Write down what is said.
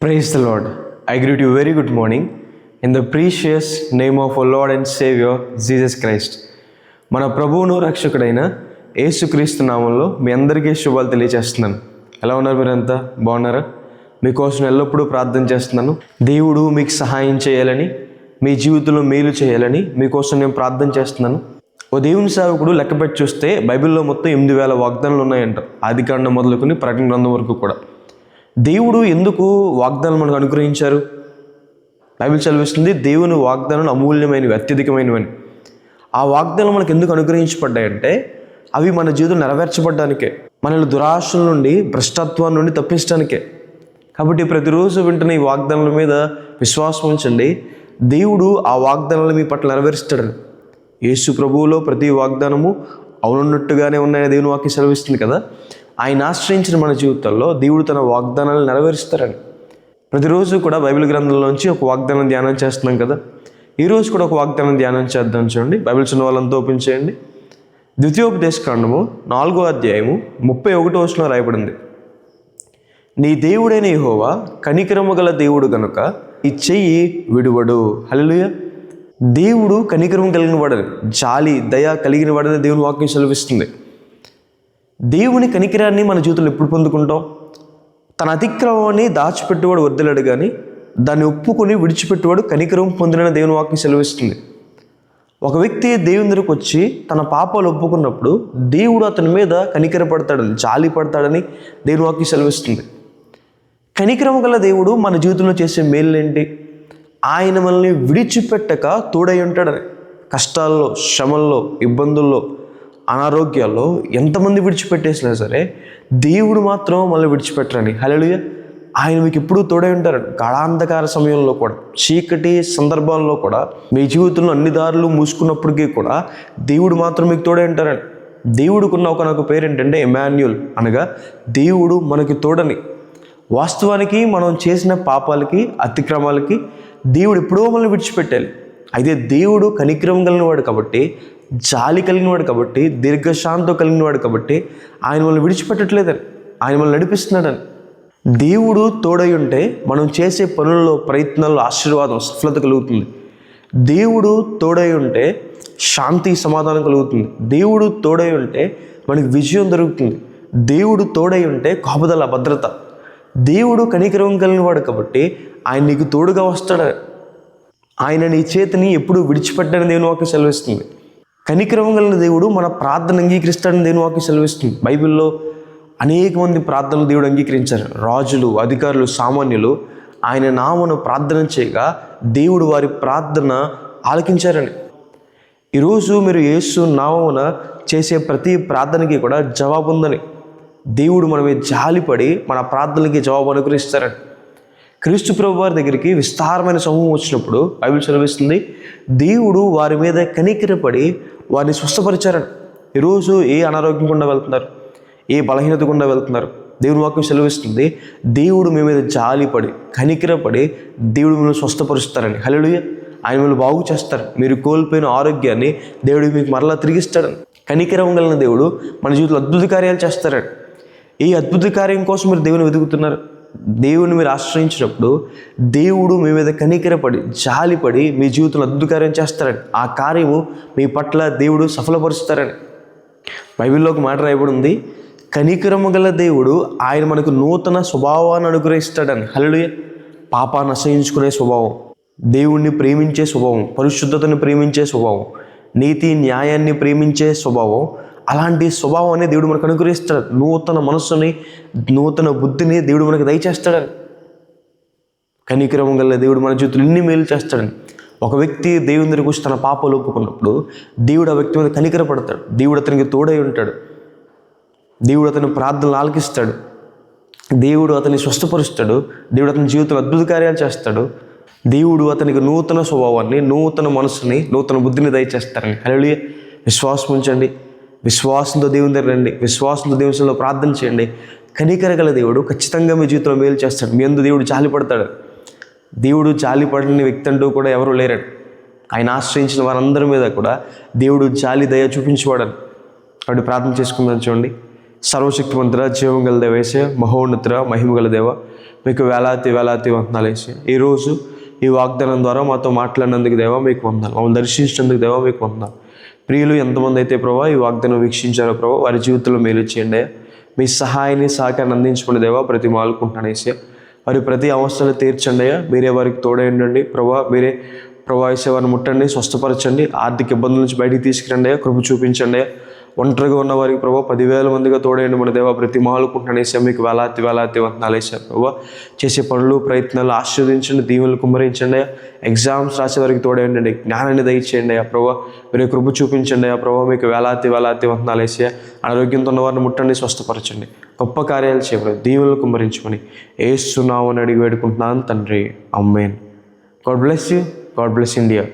Praise the Lord. I greet you very good morning in the precious name of our Lord and Savior Jesus Christ. మన ప్రభువును రక్షకుడైన యేసుక్రీస్తు నామంలో మీ అందరికీ శుభాలు తెలియజేస్తున్నాను. ఎలా ఉన్నారు? మీరంతా బాగున్నారా? మీకోసం ఎల్లప్పుడూ ప్రార్థన చేస్తున్నాను. దేవుడు మీకు సహాయం చేయాలని, మీ జీవితంలో మేలు చేయాలని మీకోసం నేను ప్రార్థన చేస్తున్నాను. ఓ దేవుని సేవకుడు లెక్కపెట్టి చూస్తే బైబిల్లో మొత్తం 8,000 వాగ్దానాలు ఉన్నాయంట. ఆదికాండం మొదలుకొని ప్రకటన గ్రంథం వరకు కూడా. దేవుడు ఎందుకు వాగ్దానాలు మనకు అనుగ్రహించారు? బైబిల్ చదివిస్తుంది దేవుని వాగ్దానాలు అమూల్యమైనవి, అత్యధికమైనవని. ఆ వాగ్దానాలు మనకు ఎందుకు అనుగ్రహించబడ్డాయంటే అవి మన జీవితం నెరవేర్చబడ్డానికే, మనల్ని దురాశల నుండి, భ్రష్టత్వం నుండి తప్పించడానికే. కాబట్టి ప్రతిరోజు వింటున్న ఈ వాగ్దానాల మీద విశ్వాసం ఉంచండి. దేవుడు ఆ వాగ్దానాలు మీ పట్ల నెరవేరుస్తాడని. యేసు ప్రభువులో ప్రతి వాగ్దానము అవునున్నట్టుగానే ఉన్నాయని దేవుని వాక్యం సెలవిస్తుంది కదా. ఆయన ఆశ్రయించిన మన జీవితాల్లో దేవుడు తన వాగ్దానాలు నెరవేరుస్తారని. ప్రతిరోజు కూడా బైబిల్ గ్రంథంలోంచి ఒక వాగ్దానం ధ్యానం చేస్తున్నాం కదా. ఈరోజు కూడా ఒక వాగ్దానం ధ్యానం చేద్దాం. చూడండి, బైబిల్ చిన్న వాళ్ళంతా ఓపెన్ చేయండి. ద్వితీయోపదేశకాండము 4వ అధ్యాయము 31వ వచనంలో రాయబడింది. నీ దేవుడైన యెహోవా కనికరము గల దేవుడు గనుక ఈ చెయ్యి విడువడు. హల్లెలూయా. దేవుడు కనికరం కలిగిన వాడని, జాలి దయ కలిగిన వాడని దేవుని వాక్యం సెలవిస్తుంది. దేవుని కనికరాన్ని మన జీవితంలో ఎప్పుడు పొందుకుంటాం? తన అతిక్రమాన్ని దాచిపెట్టేవాడు వర్ధిల్లడు కానీ దాన్ని ఒప్పుకొని విడిచిపెట్టేవాడు కనికరం పొందిన దేవుని వాక్యం సెలవిస్తుంది. ఒక వ్యక్తి దేవుని దగ్గరకు వచ్చి తన పాపాలు ఒప్పుకున్నప్పుడు దేవుడు అతని మీద కనికరపడతాడని, జాలి పడతాడని దేవుని వాక్యం సెలవిస్తుంది. కనికరం గల దేవుడు మన జీవితంలో చేసే మేలు ఏంటి? ఆయన మనల్ని విడిచిపెట్టక తోడై ఉంటాడని. కష్టాల్లో, శ్రమల్లో, ఇబ్బందుల్లో, అనారోగ్యాల్లో ఎంతమంది విడిచిపెట్టేసినా సరే దేవుడు మాత్రం మనల్ని విడిచిపెట్టరని. హల్లెలూయా. ఆయన మీకు ఎప్పుడూ తోడై ఉంటారని. గాఢాంధకార సమయంలో కూడా, చీకటి సందర్భాల్లో కూడా, మీ జీవితంలో అన్ని దారులు మూసుకున్నప్పటికీ కూడా దేవుడు మాత్రం మీకు తోడై ఉంటారని. దేవుడికున్న ఒకనొక పేరు ఏంటంటే ఎమాన్యుల్, అనగా దేవుడు మనకి తోడని. వాస్తవానికి మనం చేసిన పాపాలకి, అతిక్రమాలకి దేవుడు ఎప్పుడో మనల్ని విడిచిపెట్టాలి. అయితే దేవుడు కనికరం కలిగినవాడు కాబట్టి, జాలి కలిగినవాడు కాబట్టి, దీర్ఘశాంతం కలిగినవాడు కాబట్టి ఆయన మనల్ని విడిచిపెట్టట్లేదని, ఆయన మనల్ని నడిపిస్తున్నాడని. దేవుడు తోడై ఉంటే మనం చేసే పనుల్లో, ప్రయత్నాల్లో ఆశీర్వాదం, సఫలత కలుగుతుంది. దేవుడు తోడై ఉంటే శాంతి, సమాధానం కలుగుతుంది. దేవుడు తోడై ఉంటే మనకి విజయం దొరుకుతుంది. దేవుడు తోడై ఉంటే కాపుదల, భద్రత. దేవుడు కనికరం కలిగినవాడు కాబట్టి ఆయన నీకు తోడుగా వస్తాడు. ఆయన నీ చేతిని ఎప్పుడు విడిచిపెట్టని దేవుని వాక్యం సెలవిస్తుంది. కనికరం కలిగిన దేవుడు మన ప్రార్థన అంగీకరిస్తాడని దేవుని వాక్యం సెలవిస్తుంది. బైబిల్లో అనేక మంది ప్రార్థనలు దేవుడు అంగీకరించారు. రాజులు, అధికారులు, సామాన్యులు ఆయన నామను ప్రార్థన చేయగా దేవుడు వారి ప్రార్థన ఆలకించారని. ఈరోజు మీరు యేసు నామమున చేసే ప్రతి ప్రార్థనకి కూడా జవాబు ఉందని. దేవుడు మన మీద జాలిపడి మన ప్రార్థనలకి జవాబు అనుగ్రహిస్తారని. క్రీస్తు ప్రభు వారి దగ్గరికి విస్తారమైన సమూహం వచ్చినప్పుడు బైబిల్ సెలవిస్తుంది దేవుడు వారి మీద కనికరపడి వారిని స్వస్థపరిచారని. ఈరోజు ఏ అనారోగ్యం గుండా వెళ్తున్నారు, ఏ బలహీనత గుండా వెళ్తున్నారు, దేవుని వాక్యం సెలవిస్తుంది దేవుడు మీ మీద జాలిపడి, కనికరపడి దేవుడు మిమ్మల్ని స్వస్థపరుస్తారని. హల్లెలూయా. ఆయన మిమ్మల్ని బాగు చేస్తారు. మీరు కోల్పోయిన ఆరోగ్యాన్ని దేవుడు మీకు మరలా తిరిగిస్తాడని. కనికరం కలిగిన దేవుడు మన జీవితంలో అద్భుత కార్యాలు చేస్తారని. ఈ అద్భుత కార్యం కోసం మీరు దేవుని వెతుకుతున్నారు. దేవుని మీరు ఆశ్రయించినప్పుడు దేవుడు మీ మీద కనికరపడి, జాలిపడి మీ జీవితంలో అద్భుత కార్యం చేస్తారని. ఆ కార్యము మీ పట్ల దేవుడు సఫలపరుస్తారని. బైబిల్లో ఒక మాట రాయబడి ఉంది, కనికరము గల దేవుడు ఆయన మనకు నూతన స్వభావాన్ని అనుగ్రహిస్తాడని. హల్లెలూయా. పాపాన్ని అసహించుకునే స్వభావం, దేవుణ్ణి ప్రేమించే స్వభావం, పరిశుద్ధతను ప్రేమించే స్వభావం, నీతి న్యాయాన్ని ప్రేమించే స్వభావం, అలాంటి స్వభావాన్ని దేవుడు మనకు అనుగ్రహిస్తాడు. నూతన మనస్సుని, నూతన బుద్ధిని దేవుడు మనకు దయచేస్తాడని. కనికరం గల దేవుడు మన జీవితంలో ఇన్ని మేలు చేస్తాడని. ఒక వ్యక్తి దేవుని దగ్గరికి వచ్చి తన పాపాలు ఒప్పుకున్నప్పుడు దేవుడు ఆ వ్యక్తి మీద కనికరపడతాడు. దేవుడు అతనికి తోడై ఉంటాడు. దేవుడు అతని ప్రార్థనలు ఆలకిస్తాడు. దేవుడు అతన్ని స్వస్థపరుస్తాడు. దేవుడు అతని జీవితంలో అద్భుత కార్యాలు చేస్తాడు. దేవుడు అతనికి నూతన స్వభావాన్ని, నూతన మనసుని, నూతన బుద్ధిని దయచేస్తారని. హల్లెలూయా. విశ్వాసం ఉంచండి. విశ్వాసంతో దేవుని దగ్గర రండి. విశ్వాసంతో దేవునిలో ప్రార్థన చేయండి. కనికర గల దేవుడు ఖచ్చితంగా మీ జీవితంలో మేలు చేస్తాడు. మీ అందు దేవుడు జాలిపడతాడు. దేవుడు జాలిపడని వ్యక్తి అంటూ కూడా ఎవరు లేరడు. ఆయన ఆశ్రయించిన వారందరి మీద కూడా దేవుడు జాలి దయ చూపించేవాడని. కాబట్టి ప్రార్థన చేసుకుందాం. చూడండి. సర్వశక్తిమంతుడ, జీవం గల దేవ యేసయ్య, మహోన్నతుడ, మహిమ గల దేవ, మీకు వేలాది వేలాది వందనాలు యేసయ్యా. ఈరోజు ఈ వాగ్దానం ద్వారా మాతో మాట్లాడినందుకు దేవా మీకు వందనాలు. మమ్మల్ని దర్శించినందుకు దేవా మీకు వందనాలు. ప్రియులు ఎంతమంది అయితే ప్రభావ ఈ వాగ్దానం వీక్షించారో ప్రభావ వారి జీవితంలో మేలు చేయండి. మీ సహాయాన్ని సహకారాన్ని అందించుకునే దేవా ప్రతి మాలుకుంటున్నాను యేసయ్యా. వారి ప్రతి అవసరాలు తీర్చండి. మీరే వారికి తోడైండండి ప్రభావ. మీరే ప్రభావ వారిని ముట్టండి, స్వస్థపరచండి. ఆర్థిక ఇబ్బందుల నుంచి బయటికి తీసుకురండి, కృప చూపించండి. ఒంటరిగా ఉన్న వారికి ప్రభావ 10,000 మందిగా తోడైండి మన దేవా ప్రతి మాలుకుంటున్నాను యేసయ్యా. మీకు వేలాది వేలాది వందనాలు యేసయ్యా. ప్రభావ చేసే పనులు ప్రయత్నాలు ఆశీర్వదించండి, దీవెనలు కుమ్మరించండి. ఎగ్జామ్స్ రాసే వారికి తోడైండండి, జ్ఞానాన్ని దయచేయండి ప్రభావ. మీరే కృప చూపించండి ప్రభావ. మీకు వేలాది వేలాది వందనాలు యేసయ్యా. అనారోగ్యంతో ఉన్న వారిని ముట్టండి, స్వస్థపరచండి. గొప్ప కార్యాలు చేయబడి దీవెనలు కుమ్మరించుకొని యేసు నామమున అడిగి వేడుకుంటున్నాను తండ్రి. Amen. God bless you. God bless India.